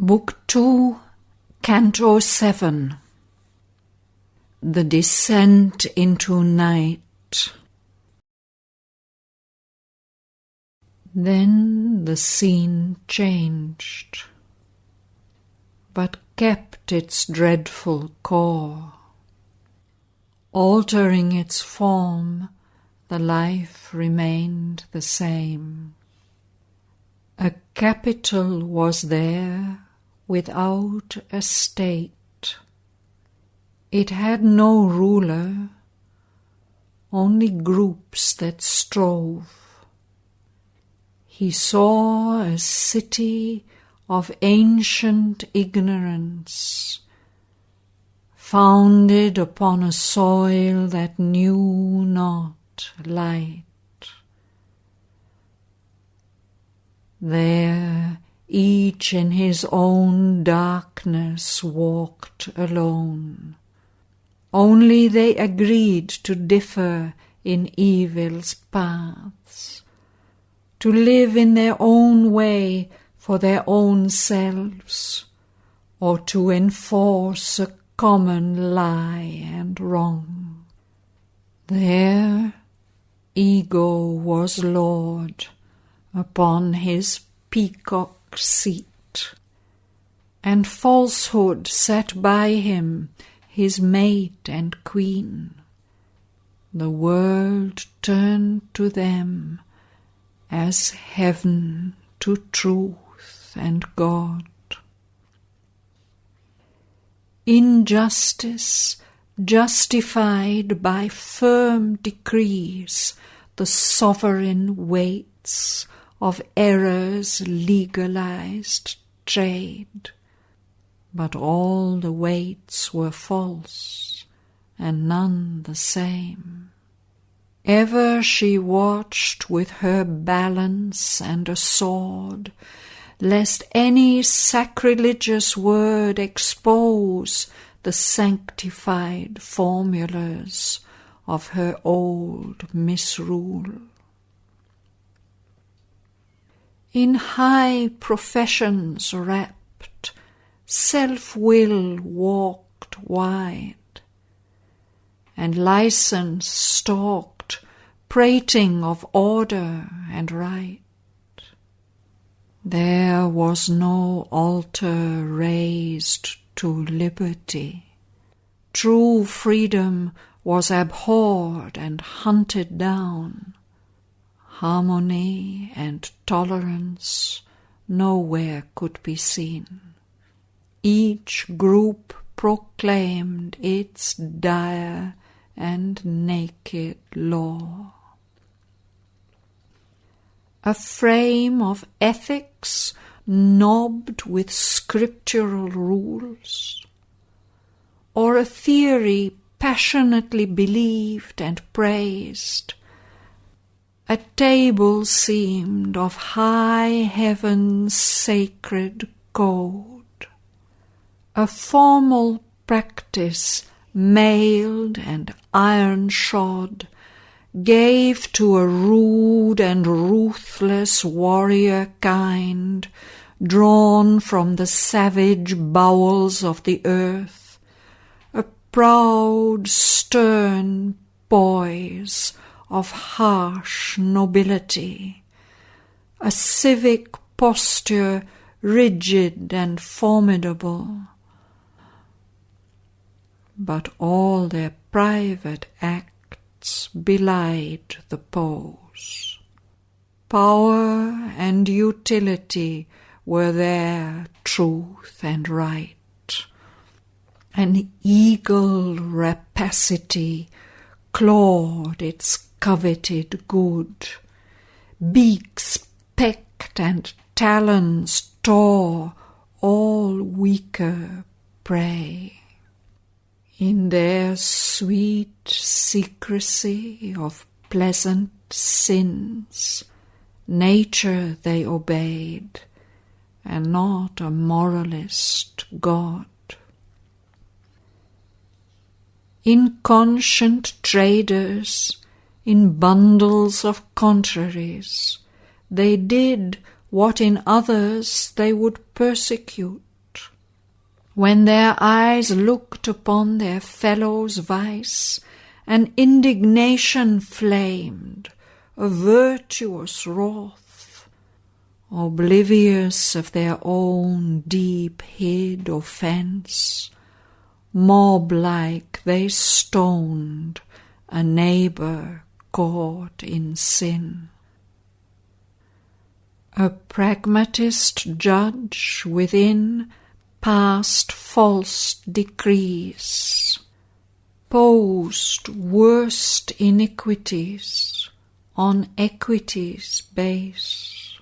Book 2, Canto 7. The Descent into Night. Then the scene changed, but kept its dreadful core. Altering its form, the life remained the same. A capital was there without a state. It had no ruler, only groups that strove. He saw a city of ancient ignorance, founded upon a soil that knew not light. There each in his own darkness walked alone. Only they agreed to differ in evil's paths, to live in their own way for their own selves, or to enforce a common lie and wrong. There ego was lord upon his peacock seat, and falsehood sat by him, his mate and queen. The world turned to them as heaven to truth and God. Injustice justified by firm decrees the sovereign weights of error's legalized trade. But all the weights were false, and none the same. Ever she watched with her balance and a sword, lest any sacrilegious word expose the sanctified formulas of her old misrule. In high professions wrapped, self-will walked wide, and license stalked, prating of order and right. There was no altar raised to liberty. True freedom was abhorred and hunted down. Harmony and tolerance nowhere could be seen. Each group proclaimed its dire and naked law. A frame of ethics knobbed with scriptural rules, or a theory passionately believed and praised. A table seemed of high heaven's sacred code. A formal practice, mailed and iron-shod, gave to a rude and ruthless warrior kind, drawn from the savage bowels of the earth, a proud, stern poise of harsh nobility, a civic posture rigid and formidable. But all their private acts belied the pose. Power and utility were their truth and right. An eagle rapacity clawed its coveted good. Beaks pecked and talons tore all weaker prey. In their sweet secrecy of pleasant sins, nature they obeyed, and not a moralist God. Inconscient traders, in bundles of contraries, they did what in others they would persecute. When their eyes looked upon their fellow's vice, an indignation flamed, a virtuous wrath. Oblivious of their own deep-hid offence, mob-like they stoned a neighbour caught in sin. A pragmatist judge within passed false decrees, posed worst iniquities on equities base,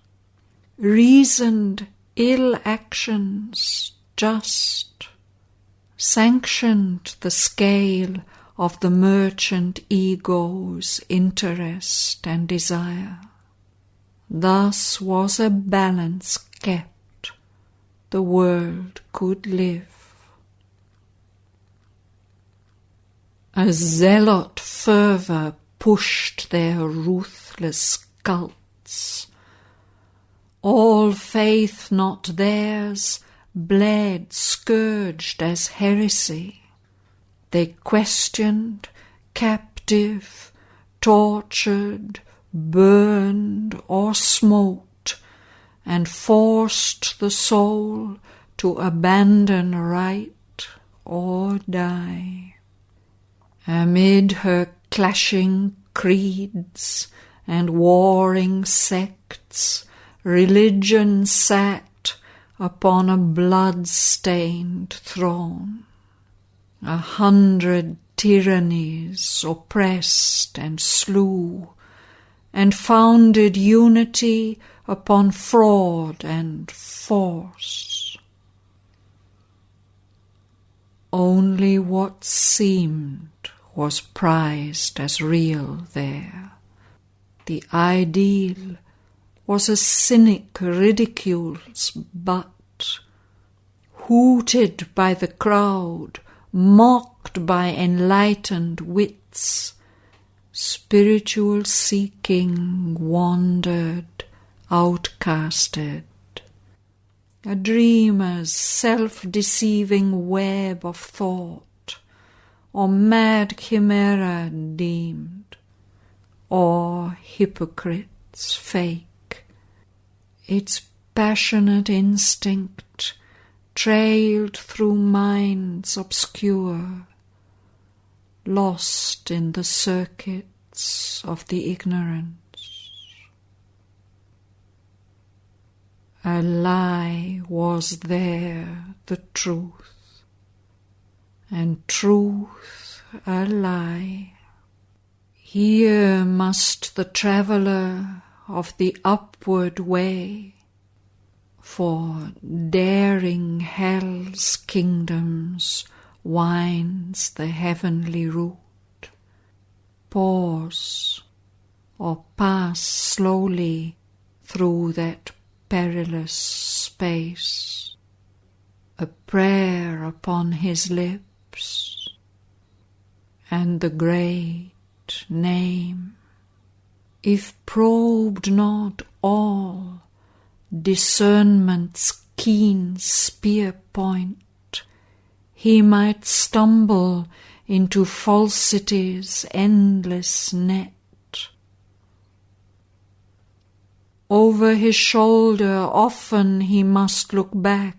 reasoned ill actions just, sanctioned the scale of the merchant ego's interest and desire. Thus was a balance kept, the world could live. A zealot fervour pushed their ruthless cults. All faith not theirs bled scourged as heresy. They questioned, captive, tortured, burned or smote, and forced the soul to abandon right or die. Amid her clashing creeds and warring sects, religion sat upon a blood-stained throne. 100 tyrannies oppressed and slew, and founded unity upon fraud and force. Only what seemed was prized as real there. The ideal was a cynic ridicule's butt, hooted by the crowd, mocked by enlightened wits. Spiritual seeking wandered, outcasted. A dreamer's self-deceiving web of thought, or mad chimera deemed, or hypocrite's fake. Its passionate instinct trailed through minds obscure, lost in the circuits of the ignorance. A lie was there the truth, and truth a lie. Here must the traveller of the upward way, for daring hell's kingdoms winds the heavenly route, pause or pass slowly through that perilous space, a prayer upon his lips, and the great name, if probed not all discernment's keen spear point, he might stumble into falsity's endless net. Over his shoulder often he must look back,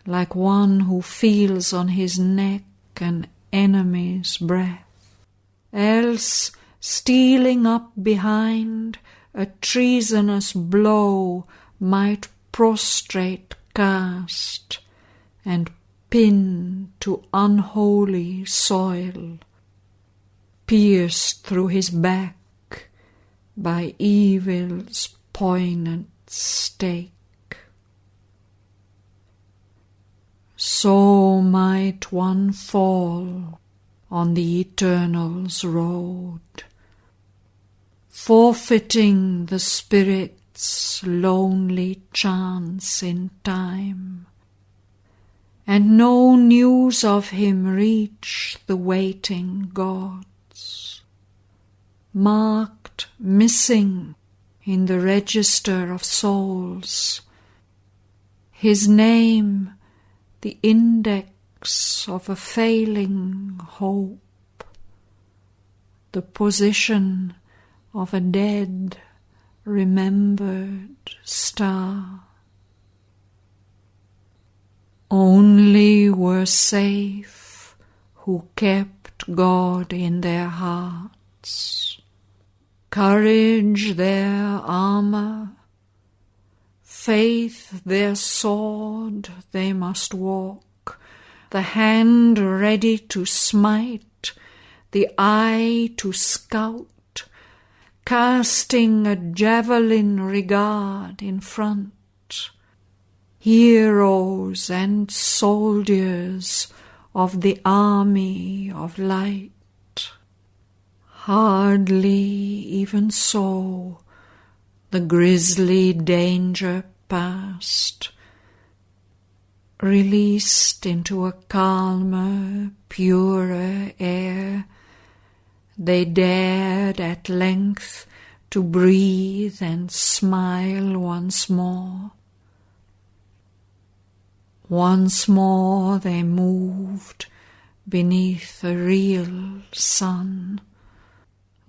like one who feels on his neck an enemy's breath. Else, stealing up behind, a treasonous blow might prostrate cast, and pin to unholy soil, pierced through his back by evil's poignant stake. So might one fall on the Eternal's road, forfeiting the spirit's lonely chance in time, and no news of him reach the waiting gods, marked missing in the register of souls, his name the index of a failing hope, the position of a dead, remembered star. Only were safe who kept God in their hearts, courage their armor, faith their sword. They must walk, the hand ready to smite, the eye to scout, casting a javelin regard in front. Heroes and soldiers of the army of light. Hardly even so the grisly danger past, released into a calmer, purer air, they dared at length to breathe and smile once more. Once more they moved beneath a real sun.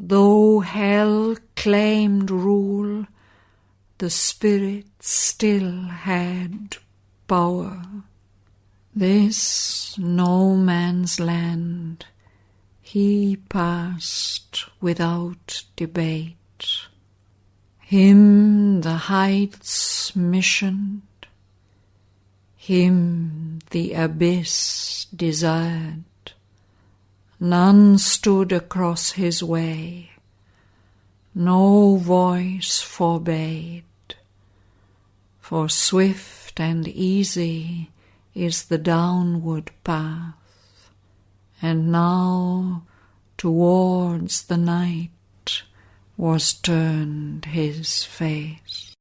Though hell claimed rule, the spirit still had power. This no man's land he passed without debate. Him the heights missioned, him the abyss desired. None stood across his way, no voice forbade, for swift and easy is the downward path, and now towards the night was turned his face.